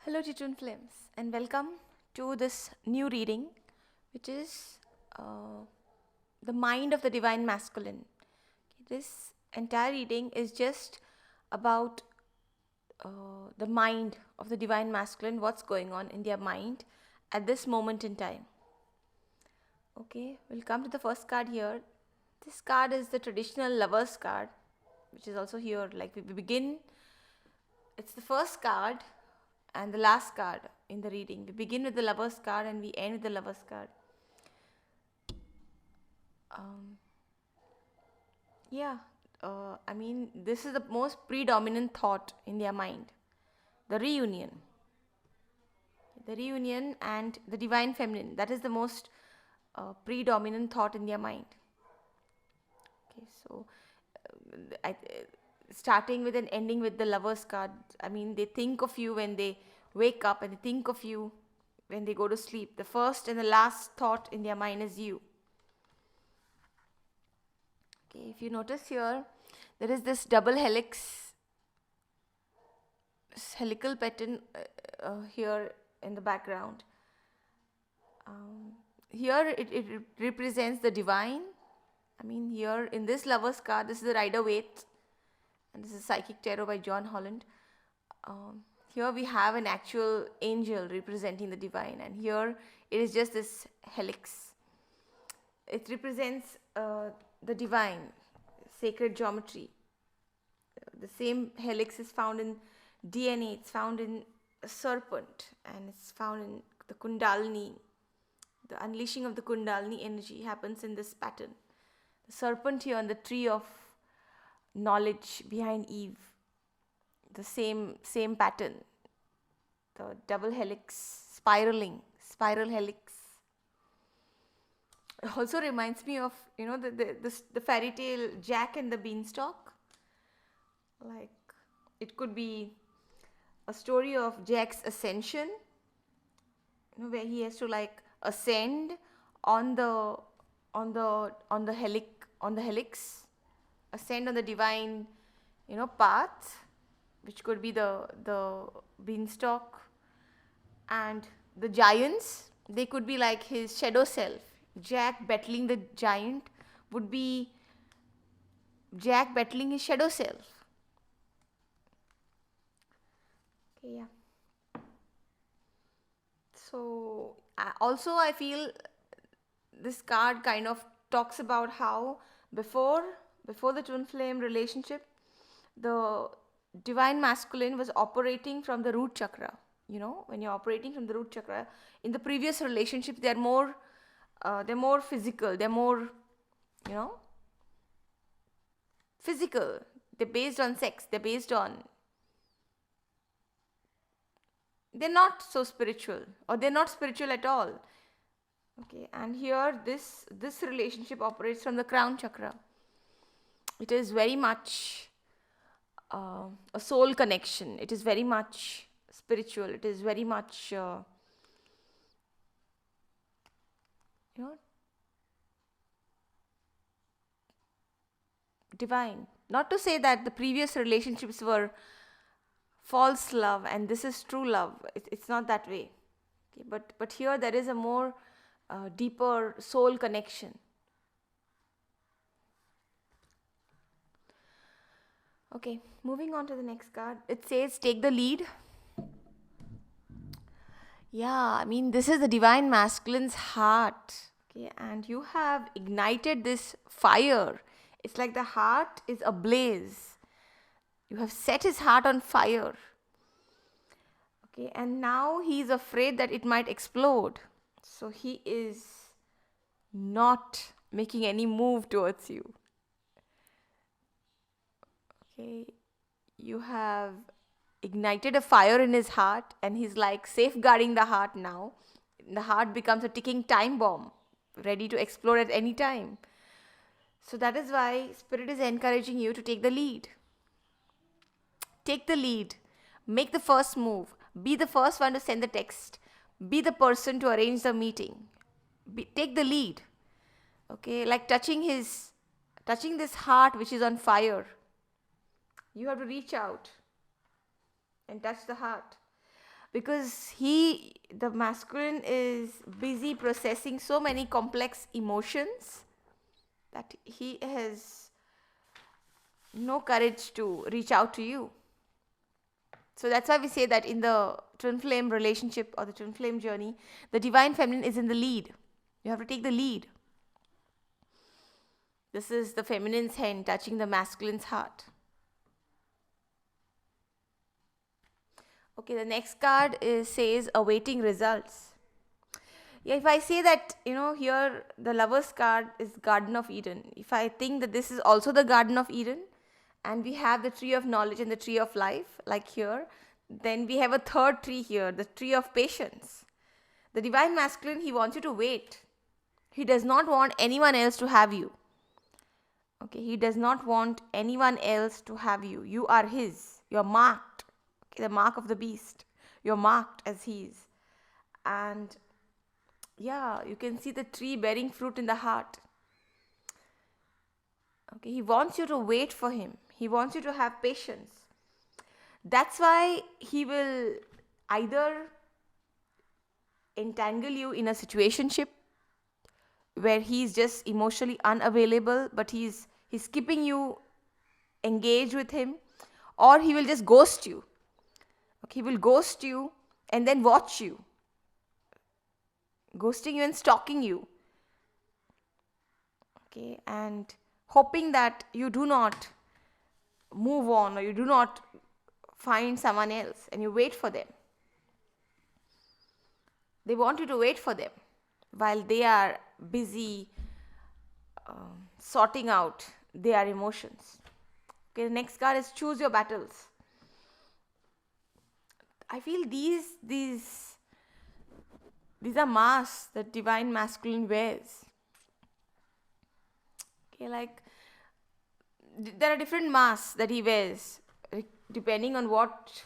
Hello, Jitun Flames, and welcome to this new reading, which is The Mind of the Divine Masculine. This entire reading is just about the mind of the Divine Masculine, what's going on in their mind at this moment in time. Okay, we'll come to the first card here. This card is the traditional lover's card, which is also here. Like we begin, it's the first card and the last card in the reading. We begin with the lover's card and we end with the lover's card. Um, yeah, this is the most predominant thought in their mind, the reunion. The reunion and the divine feminine, that is the most predominant thought in their mind. Okay, so starting with and ending with the lover's card, they think of you when they wake up and they think of you when they go to sleep. The first and the last thought in their mind is you. Okay, if you notice here, there is this double helical pattern here in the background. Here it represents the divine. Here in this lover's card, this is the Rider-Waite, and this is Psychic Tarot by John Holland. Here we have an actual angel representing the divine, and here it is just this helix. It represents the divine, sacred geometry. The same helix is found in DNA, it's found in a serpent, and it's found in the Kundalini. The unleashing of the Kundalini energy happens in this pattern. The serpent here on the tree of knowledge behind Eve. The same pattern. The double helix, spiral helix. It also reminds me of the fairy tale Jack and the Beanstalk. Like it could be a story of Jack's ascension, where he has to ascend on the helix, ascend on the divine path, which could be the beanstalk, and the giants, they could be like his shadow self. Jack battling the giant would be Jack battling his shadow self. Okay, yeah. So also I feel this card kind of talks about how before the twin flame relationship, the divine masculine was operating from the root chakra. When you're operating from the root chakra, in the previous relationships, they're more physical, they're more physical, they're based on sex, they're not so spiritual, or they're not spiritual at all. Okay, and here this relationship operates from the crown chakra. It is very much a soul connection. It is very much spiritual. It is very much divine. Not to say that the previous relationships were false love and this is true love. It's not that way. Okay, but here there is a more deeper soul connection. Okay, moving on to the next card. It says, take the lead. Yeah, this is the divine masculine's heart. Okay, and you have ignited this fire. It's like the heart is ablaze. You have set his heart on fire. Okay, and now he is afraid that it might explode. So he is not making any move towards you. Okay, you have ignited a fire in his heart, and he's like safeguarding the heart now. The heart becomes a ticking time bomb, ready to explode at any time. So that is why Spirit is encouraging you to take the lead. Take the lead. Make the first move. Be the first one to send the text. Be the person to arrange the meeting. Take the lead. Okay, like touching this heart which is on fire. You have to reach out and touch the heart. because the masculine is busy processing so many complex emotions that he has no courage to reach out to you. So that's why we say that in the twin flame relationship or the twin flame journey, the divine feminine is in the lead. You have to take the lead. This is the feminine's hand touching the masculine's heart. Okay, the next card says awaiting results. Yeah, if I say that, here the lover's card is Garden of Eden. If I think that this is also the Garden of Eden, and we have the tree of knowledge and the tree of life, like here, then we have a third tree here, the tree of patience. The divine masculine, he wants you to wait. He does not want anyone else to have you. Okay, he does not want anyone else to have you. You are his. You're marked. Okay, the mark of the beast. You're marked as his. And yeah, you can see the tree bearing fruit in the heart. Okay, he wants you to wait for him. He wants you to have patience. That's why he will either entangle you in a situationship where he's just emotionally unavailable, but he's keeping you engaged with him, or he will just ghost you. Okay, he will ghost you and then watch you, ghosting you and stalking you. Okay, and hoping that you do not move on or you do not find someone else, and you wait for them. They want you to wait for them while they are busy sorting out their emotions. Okay, the next card is choose your battles. I feel these are masks that divine masculine wears. Okay, like there are different masks that he wears depending on what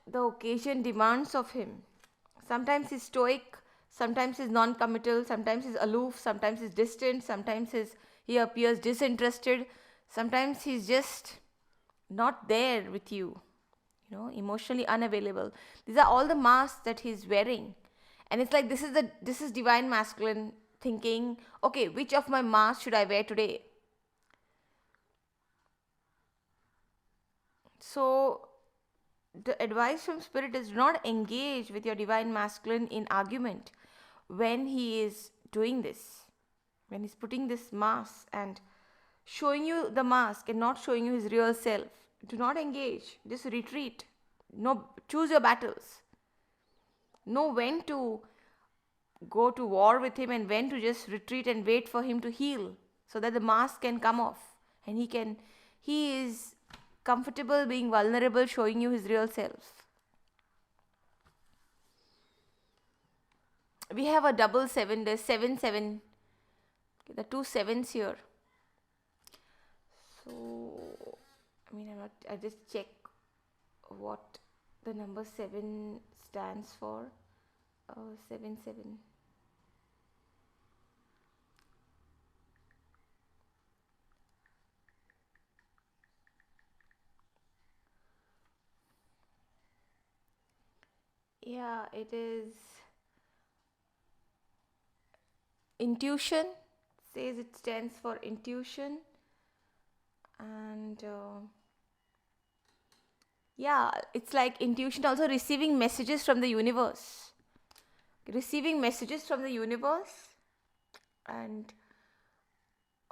the occasion demands of him. Sometimes he's stoic, sometimes he's non-committal, sometimes he's aloof, sometimes he's distant, sometimes he appears disinterested, sometimes he's just not there with you, emotionally unavailable. These are all the masks that he's wearing. And it's like this is divine masculine thinking, okay, which of my masks should I wear today? So the advice from spirit is not engage with your divine masculine in argument when he is doing this, when he's putting this mask and showing you the mask and not showing you his real self. Do not engage, just retreat. No, choose your battles. Know when to go to war with him and when to just retreat and wait for him to heal, so that the mask can come off and he is comfortable being vulnerable, showing you his real self. We have a double 7, there's 7 7, the two sevens here. So I just check what the number 7 stands for. 7 7. Yeah, it is intuition. Says it stands for intuition. And yeah, it's like intuition, also receiving messages from the universe. Receiving messages from the universe and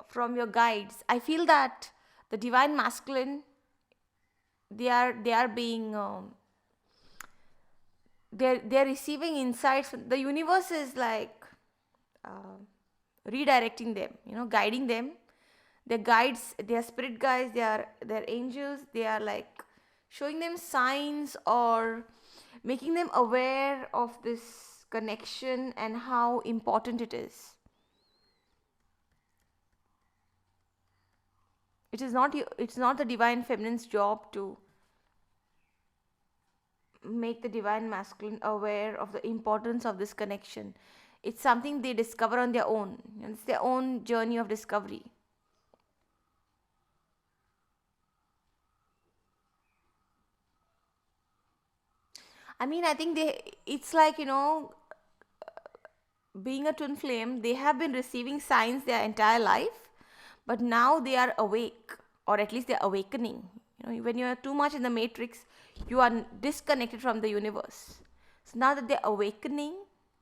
from your guides. I feel that the divine masculine, they are being they're receiving insights. The universe is like redirecting them, guiding them. Their guides, their spirit guides, their angels, they are like showing them signs or making them aware of this connection and how important it is. It's not the divine feminine's job to make the divine masculine aware of the importance of this connection. It's something they discover on their own. It's their own journey of discovery. I mean, I think it's like, being a twin flame, they have been receiving signs their entire life, but now they are awake, or at least they're awakening. When you are too much in the matrix, you are disconnected from the universe. So now that they're awakening,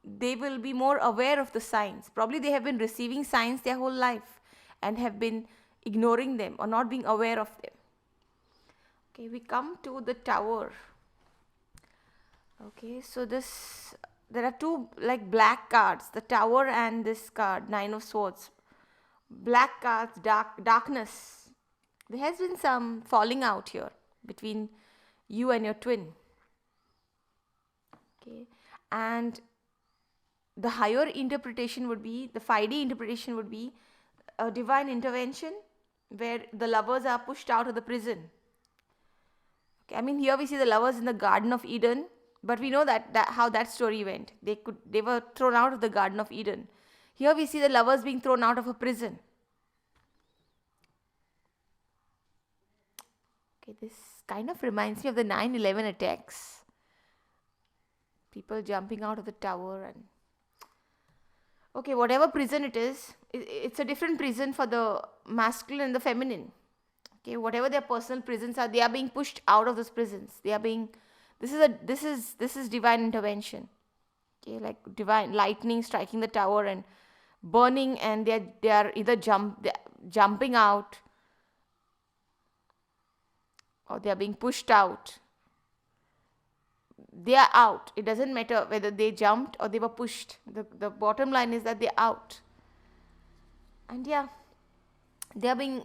they will be more aware of the signs. Probably they have been receiving signs their whole life and have been ignoring them or not being aware of them. Okay, we come to the Tower. Okay, so there are two like black cards, the Tower and this card, Nine of Swords. Black cards, darkness. There has been some falling out here between you and your twin. Okay, and the higher interpretation would be, the 5D interpretation would be a divine intervention where the lovers are pushed out of the prison. Okay, I mean, here we see the lovers in the Garden of Eden, but we know that how that story went. They were thrown out of the Garden of Eden. Here we see the lovers being thrown out of a prison. Okay, this kind of reminds me of the 9/11 attacks. People jumping out of the tower and okay, whatever prison it is, it's a different prison for the masculine and the feminine. Okay, whatever their personal prisons are, they are being pushed out of those prisons. They are being, this is divine intervention. Okay, like divine lightning striking the tower and burning, and they are either jumping out, or they are being pushed out. They are out. It doesn't matter whether they jumped or they were pushed. The bottom line is that they're out. And yeah, they are being,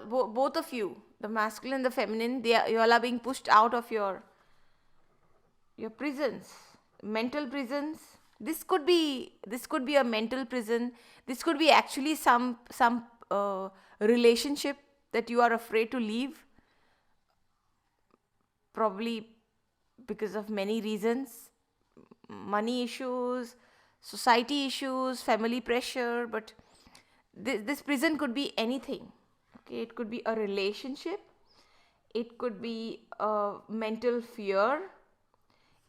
both of you, the masculine and the feminine, you all are being pushed out of your prisons, mental prisons. This could be a mental prison. This could be actually some relationship that you are afraid to leave, probably because of many reasons, money issues, society issues, family pressure. But this prison could be anything. Okay, it could be a relationship, it could be a mental fear,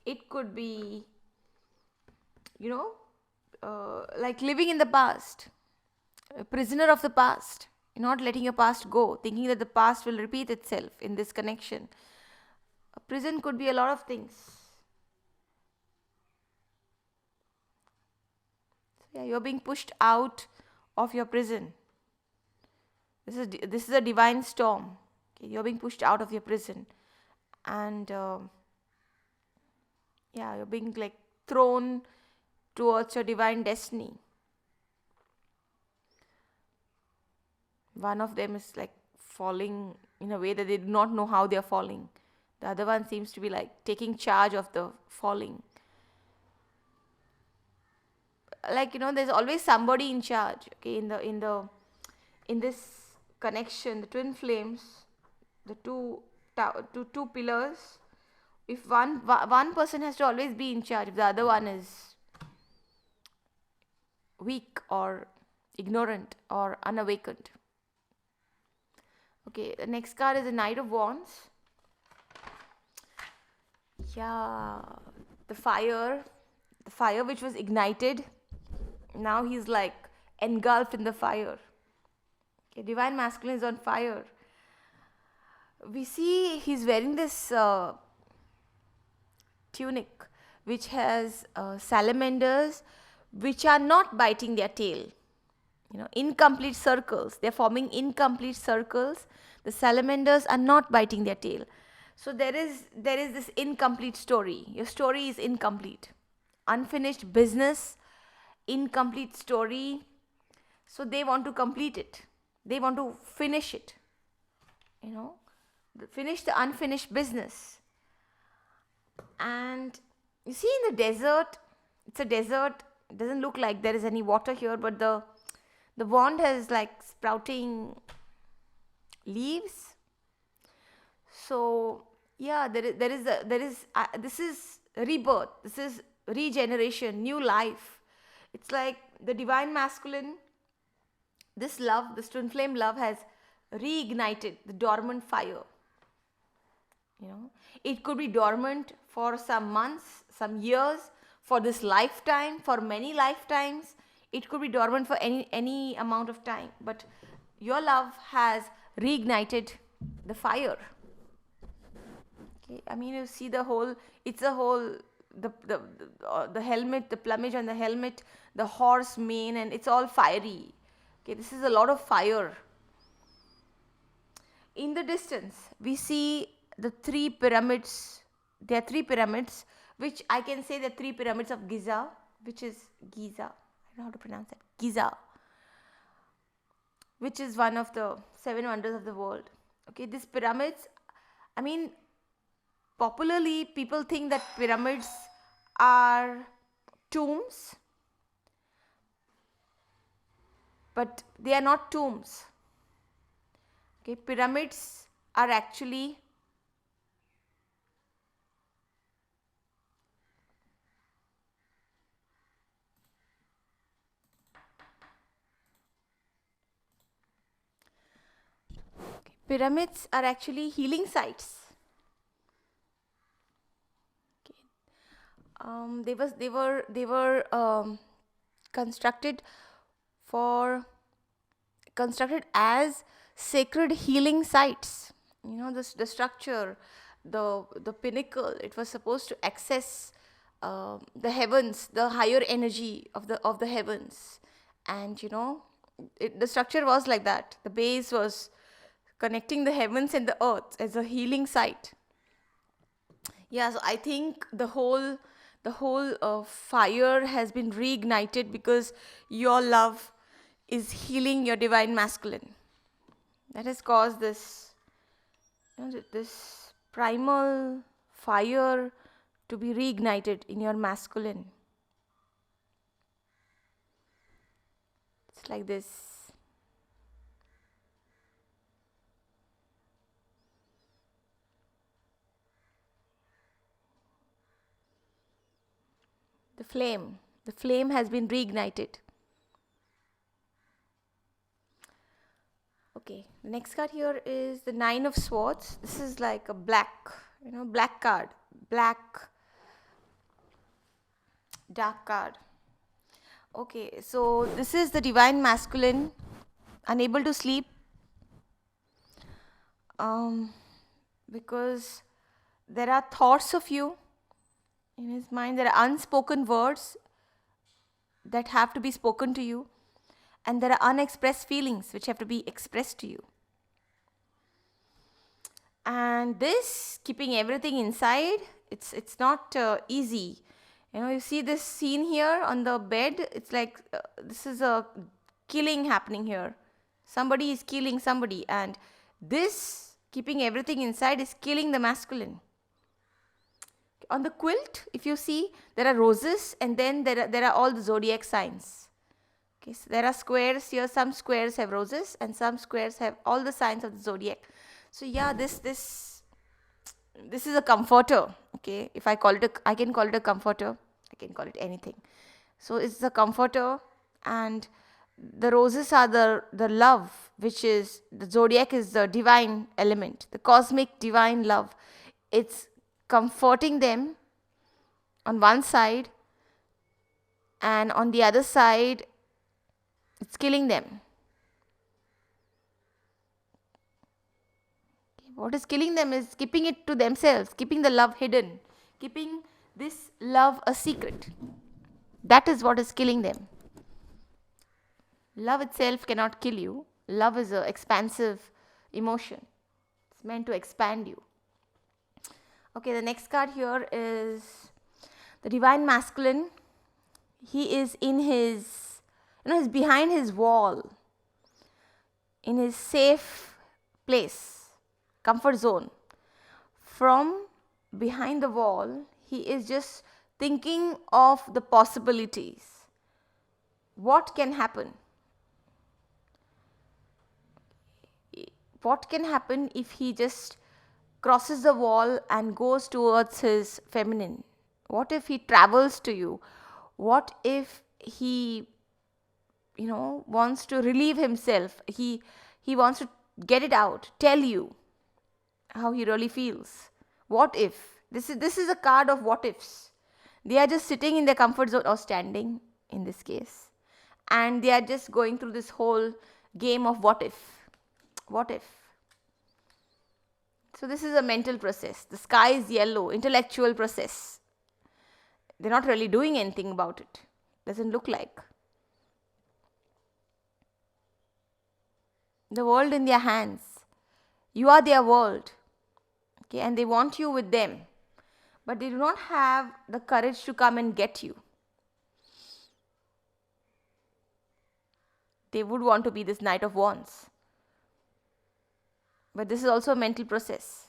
it could be like living in the past, a prisoner of the past. You're not letting your past go, thinking that the past will repeat itself in this connection. A prison could be a lot of things. So yeah, you're being pushed out of your prison. This is a divine storm. Okay, you're being pushed out of your prison, and yeah, you're being like thrown towards your divine destiny. One of them is like falling in a way that they do not know how they are falling. The other one seems to be like taking charge of the falling. Like, there's always somebody in charge. Okay, in this connection, the twin flames, the two pillars. If one person has to always be in charge, if the other one is weak or ignorant or unawakened. Okay, the next card is the Knight of Wands. Yeah, the fire which was ignited, now he's like engulfed in the fire. Okay, divine masculine is on fire. We see he's wearing this tunic which has salamanders which are not biting their tail. Incomplete circles. They're forming incomplete circles. The salamanders are not biting their tail. So there is this incomplete story. Your story is incomplete. Unfinished business, incomplete story. So they want to complete it. They want to finish it. Finish the unfinished business. And you see in the desert, it's a desert. It doesn't look like there is any water here, but the wand has like sprouting leaves. So yeah, this is rebirth, this is regeneration, new life. It's like the divine masculine, this twin flame love has reignited the dormant fire. you know. It could be dormant for some months, some years, for this lifetime, for many lifetimes. It could be dormant for any amount of time, but your love has reignited the fire. Okay, I mean, you see the whole, it's a whole, the helmet, the plumage on the helmet, the horse mane, and it's all fiery. Okay, this is a lot of fire. In the distance, we see the three pyramids. There are three pyramids, which I can say the three pyramids of Giza, which is Giza. I don't know how to pronounce it. Giza, which is one of the seven wonders of the world. Okay, these pyramids, I mean, popularly people think that pyramids are tombs, but they are not tombs. Okay, pyramids are actually healing sites. Okay. They were constructed for constructed as sacred healing sites. You know, the structure, the pinnacle. It was supposed to access the heavens, the higher energy of the heavens, and you know, the structure was like that. The base was connecting the heavens and the earth as a healing site. Yeah, so I think the whole fire has been reignited because your love is healing your divine masculine. That has caused this, you know, this primal fire to be reignited in your masculine. It's like this. The flame has been reignited. Okay, the next card here is the Nine of Swords. This is like a black, you know, black card, black, dark card. Okay, so this is the divine masculine, unable to sleep, because there are thoughts of you in his mind. There are unspoken words that have to be spoken to you, and there are unexpressed feelings which have to be expressed to you. And this, keeping everything inside, it's not easy. You know, you see this scene here on the bed. It's like this is a killing happening here. Somebody is killing somebody, and this, keeping everything inside, is killing the masculine. On the quilt, if you see, there are roses, and then there are all the zodiac signs. Okay, so there are squares here. Some squares have roses, and some squares have all the signs of the zodiac. So yeah, this is a comforter. Okay, if I call it I can call it a comforter. I can call it anything. So it's a comforter, and the roses are the love, which is the zodiac is the divine element, the cosmic divine love. It's comforting them on one side, and on the other side it's killing them. What is killing them is keeping it to themselves, keeping the love hidden, keeping this love a secret. That is what is killing them. Love itself cannot kill you. Love is an expansive emotion. It's meant to expand you. Okay, the next card here is the divine masculine. He is in his, he's behind his wall, in his safe place, comfort zone. From behind the wall, he is just thinking of the possibilities. What can happen? What can happen if he just crosses the wall and goes towards his feminine? What if he travels to you? What if he, wants to relieve himself? He wants to get it out, tell you how he really feels. What if? This is a card of what ifs. They are just sitting in their comfort zone or standing in this case. And they are just going through this whole game of what if. What if? So this is a mental process. The sky is yellow, intellectual process. They're not really doing anything about it. Doesn't look like. The world in their hands. You are their world. Okay, and they want you with them. But they do not have the courage to come and get you. They would want to be this Knight of Wands. But this is also a mental process.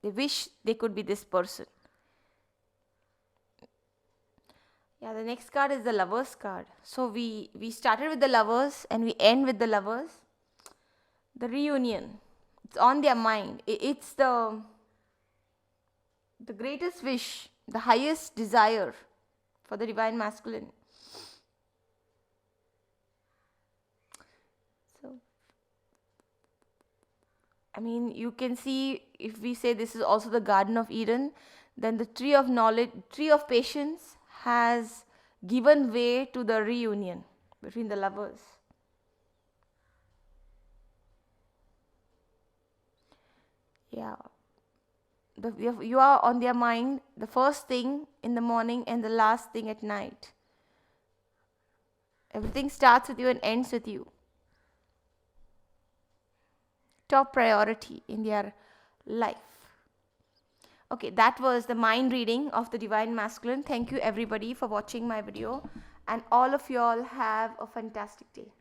They wish they could be this person. Yeah, the next card is the Lovers card. So we started with the Lovers and we end with the Lovers. The reunion. It's on their mind. It's the greatest wish, the highest desire for the Divine Masculine. So, I mean, you can see, if we say this is also the Garden of Eden, then the tree of knowledge, tree of patience has given way to the reunion between the lovers. Yeah. You are on their mind the first thing in the morning and the last thing at night. Everything starts with you and ends with you. Top priority in their life. Okay, that was the mind reading of the Divine Masculine. Thank you everybody for watching my video, and all of y'all have a fantastic day.